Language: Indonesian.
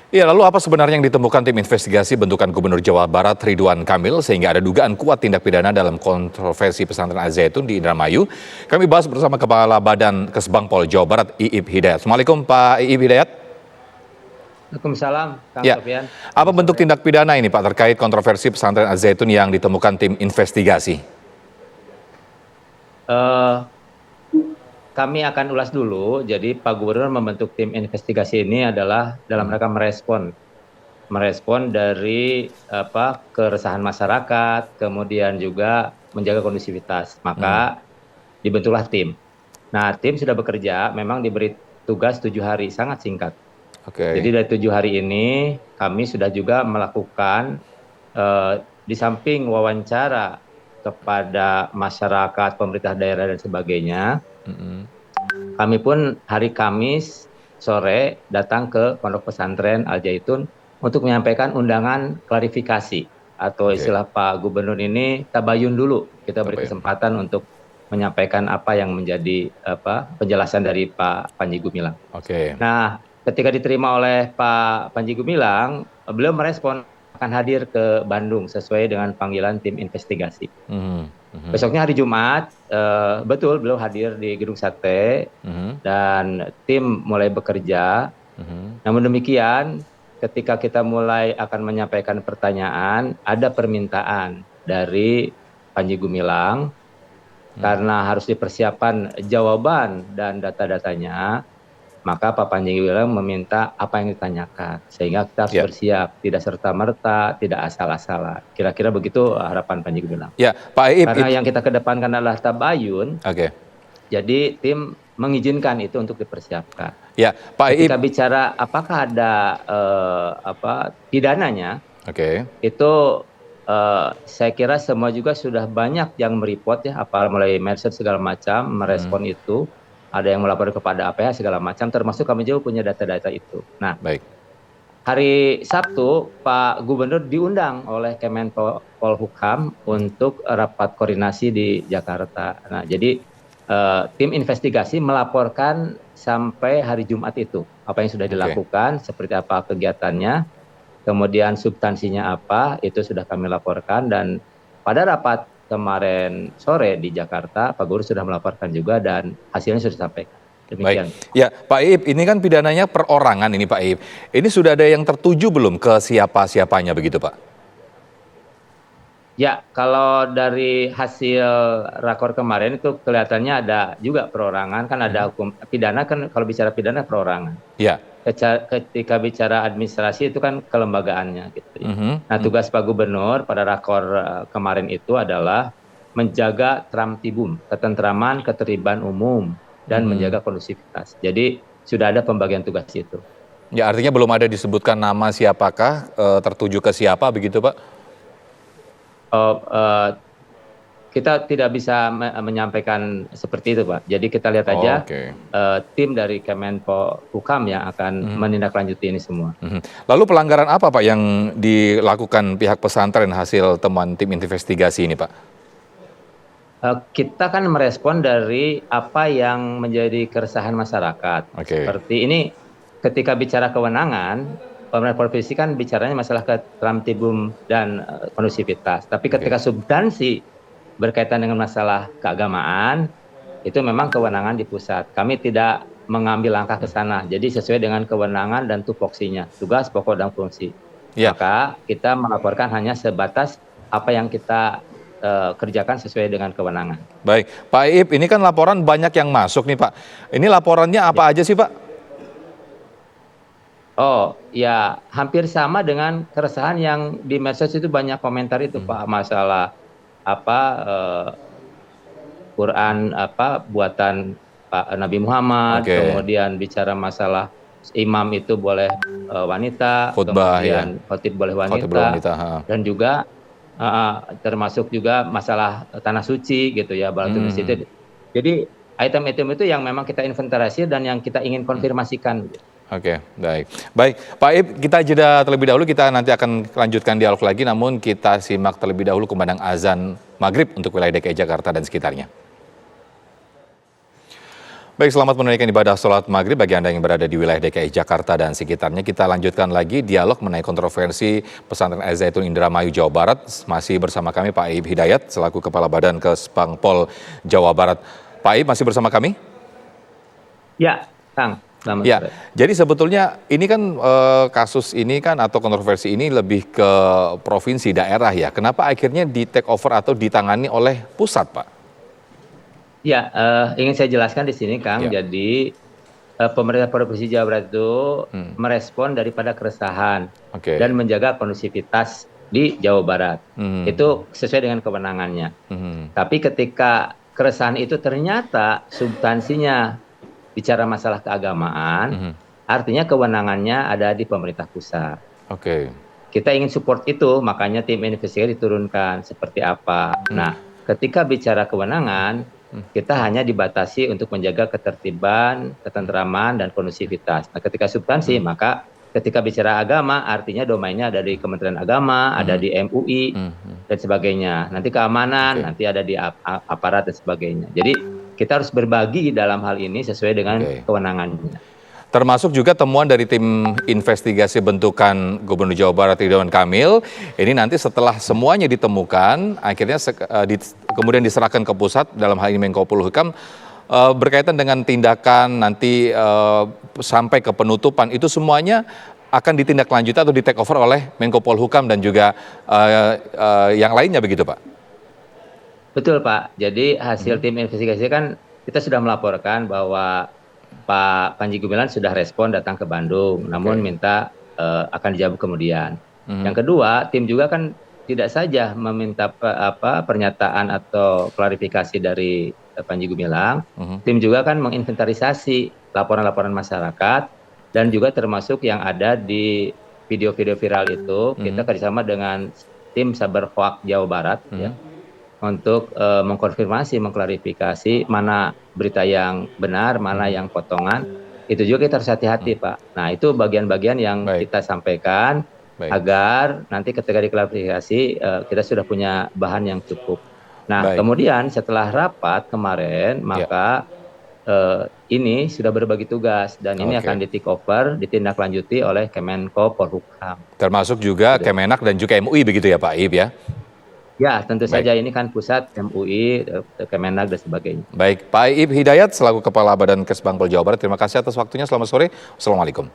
Ya, lalu apa sebenarnya yang ditemukan tim investigasi bentukan Gubernur Jawa Barat Ridwan Kamil sehingga ada dugaan kuat tindak pidana dalam kontroversi pesantren Al Zaitun di Indramayu? Kami bahas bersama Kepala Badan Kesbangpol Jawa Barat, Iib Hidayat. Assalamualaikum Pak Iib Hidayat. Waalaikumsalam, Kang Ya, Sofyan. apa bentuk tindak pidana ini Pak terkait kontroversi pesantren Al Zaitun yang ditemukan tim investigasi? Eh, Kami akan ulas dulu. Jadi Pak Gubernur membentuk tim investigasi ini adalah dalam rangka merespon dari keresahan masyarakat, kemudian juga menjaga kondusivitas. Maka dibentuklah tim. Nah, tim sudah bekerja, memang diberi tugas 7 hari, sangat singkat. Oke. Jadi dari 7 hari ini kami sudah juga melakukan di samping wawancara kepada masyarakat, pemerintah daerah dan sebagainya. Kami pun hari Kamis sore datang ke Pondok Pesantren Al Zaitun untuk menyampaikan undangan klarifikasi atau istilah Pak Gubernur ini tabayun dulu. Kita beri kesempatan untuk menyampaikan apa yang menjadi penjelasan dari Pak Panji Gumilang. Nah, ketika diterima oleh Pak Panji Gumilang, beliau merespon akan hadir ke Bandung sesuai dengan panggilan tim investigasi. Besoknya hari Jumat, betul beliau hadir di Gedung Sate dan tim mulai bekerja. Namun demikian, ketika kita mulai akan menyampaikan pertanyaan, ada permintaan dari Panji Gumilang karena harus dipersiapkan jawaban dan data-datanya. Maka Pak Panji Gumilang meminta apa yang ditanyakan, sehingga kita harus bersiap, tidak serta-merta, tidak asal-asalan. Kira-kira begitu harapan Panji Gumilang. Ya, Pak Iib. Karena yang kita kedepankan adalah tabayun, jadi tim mengizinkan itu untuk dipersiapkan. Ya, Pak Iib. Ketika bicara apakah ada pidananya, itu saya kira semua juga sudah banyak yang mereport ya, mulai medsos segala macam, merespon itu. Ada yang melapor kepada APH segala macam, termasuk kami juga punya data-data itu. Nah, hari Sabtu Pak Gubernur diundang oleh Kemenpolhukam untuk rapat koordinasi di Jakarta. Nah, jadi tim investigasi melaporkan sampai hari Jumat itu apa yang sudah dilakukan, seperti apa kegiatannya, kemudian substansinya apa, itu sudah kami laporkan. Dan pada rapat kemarin sore di Jakarta, Pak Gubernur sudah melaporkan juga dan hasilnya sudah disampaikan. Demikian. Ya, Pak Iib, ini kan pidananya perorangan ini Pak Iib. Ini sudah ada yang tertuju belum ke siapa-siapanya begitu Pak? Ya, kalau dari hasil rakor kemarin itu kelihatannya ada juga perorangan, kan ada hukum pidana, kan kalau bicara pidana perorangan. Ya. Ketika bicara administrasi itu kan kelembagaannya gitu ya. Nah, tugas Pak Gubernur pada rakor kemarin itu adalah menjaga tertib, ketentraman, ketertiban umum dan menjaga kondusivitas. Jadi sudah ada pembagian tugas itu. Ya, artinya belum ada disebutkan nama siapakah, tertuju ke siapa begitu Pak? Kita tidak bisa menyampaikan seperti itu, Pak. Jadi kita lihat aja tim dari Kemenpolhukam yang akan menindaklanjuti ini semua. Lalu pelanggaran apa Pak yang dilakukan pihak pesantren hasil temuan tim investigasi ini Pak? Kita kan merespon dari apa yang menjadi keresahan masyarakat. Seperti ini, ketika bicara kewenangan, pemerintah provinsi kan bicaranya masalah ketertibum dan kondusivitas. Tapi ketika substansi berkaitan dengan masalah keagamaan, itu memang kewenangan di pusat. Kami tidak mengambil langkah ke sana. Jadi sesuai dengan kewenangan dan tupoksinya, tugas, pokok, dan fungsi. Maka kita melaporkan hanya sebatas apa yang kita kerjakan sesuai dengan kewenangan. Baik, Pak Iib, ini kan laporan banyak yang masuk nih Pak. Ini laporannya apa aja sih Pak? Oh ya, hampir sama dengan keresahan yang di medsos itu banyak komentar itu Pak, masalah Quran buatan Pak Nabi Muhammad, kemudian bicara masalah imam itu boleh wanita, khutbah, kemudian khotib boleh wanita, dan juga termasuk juga masalah tanah suci gitu ya, Balatul Masjid. Jadi item-item itu yang memang kita inventarisir dan yang kita ingin konfirmasikan. Baik. Baik, Pak Iib, kita jeda terlebih dahulu, kita nanti akan lanjutkan dialog lagi, namun kita simak terlebih dahulu kumandang azan maghrib untuk wilayah DKI Jakarta dan sekitarnya. Baik, selamat menunaikan ibadah sholat maghrib bagi Anda yang berada di wilayah DKI Jakarta dan sekitarnya. Kita lanjutkan lagi dialog mengenai kontroversi pesantren Al-Zaitun Indramayu, Jawa Barat. Masih bersama kami Pak Iib Hidayat, selaku Kepala Badan Kesbangpol Jawa Barat. Pak Iib masih bersama kami? Ya, Kang. Selamat Ya, sore. jadi sebetulnya ini kan kasus ini kan atau kontroversi ini lebih ke provinsi, daerah ya. Kenapa akhirnya di take over atau ditangani oleh pusat, Pak? Ya, ingin saya jelaskan di sini, Kang. Ya. Jadi pemerintah Provinsi Jawa Barat itu merespon daripada keresahan Oke. dan menjaga kondusivitas di Jawa Barat. Itu sesuai dengan kewenangannya. Tapi ketika keresahan itu ternyata substansinya bicara masalah keagamaan, artinya kewenangannya ada di pemerintah pusat. Oke. Kita ingin support itu, makanya tim investigasi diturunkan seperti apa. Nah, ketika bicara kewenangan, kita hanya dibatasi untuk menjaga ketertiban, ketentraman, dan kondusivitas. Nah, ketika substansi, maka ketika bicara agama, artinya domainnya ada di Kementerian Agama, ada di MUI, dan sebagainya. Nanti keamanan, nanti ada di aparat dan sebagainya. Jadi, kita harus berbagi dalam hal ini sesuai dengan kewenangannya. Termasuk juga temuan dari tim investigasi bentukan Gubernur Jawa Barat Ridwan Kamil. Ini nanti setelah semuanya ditemukan, akhirnya kemudian diserahkan ke pusat, dalam hal ini Menko Polhukam, berkaitan dengan tindakan nanti sampai ke penutupan, itu semuanya akan ditindaklanjuti atau di take over oleh Menko Polhukam dan juga yang lainnya begitu, Pak? Betul, Pak. Jadi hasil tim investigasi kan kita sudah melaporkan bahwa Pak Panji Gumilang sudah respon datang ke Bandung, namun minta akan dijawab kemudian. Yang kedua, tim juga kan tidak saja meminta pernyataan atau klarifikasi dari Panji Gumilang, tim juga kan menginventarisasi laporan-laporan masyarakat dan juga termasuk yang ada di video-video viral itu, kita kerjasama dengan tim Saber Hoak Jawa Barat ya, untuk mengkonfirmasi, mengklarifikasi mana berita yang benar, mana yang potongan. Itu juga kita harus hati-hati, Pak. Nah, itu bagian-bagian yang kita sampaikan agar nanti ketika diklarifikasi kita sudah punya bahan yang cukup. Nah, kemudian setelah rapat kemarin, maka ini sudah berbagi tugas dan ini akan di take over, ditindaklanjuti oleh Kemenko Polhukam. Termasuk juga Kemenak dan juga MUI begitu ya, Pak Iib ya? Ya, tentu saja ini kan pusat, MUI, Kemenak, dan sebagainya. Baik, Pak Iib Hidayat selaku Kepala Badan Kesbangpol Jawa Barat, terima kasih atas waktunya. Selamat sore. Assalamualaikum.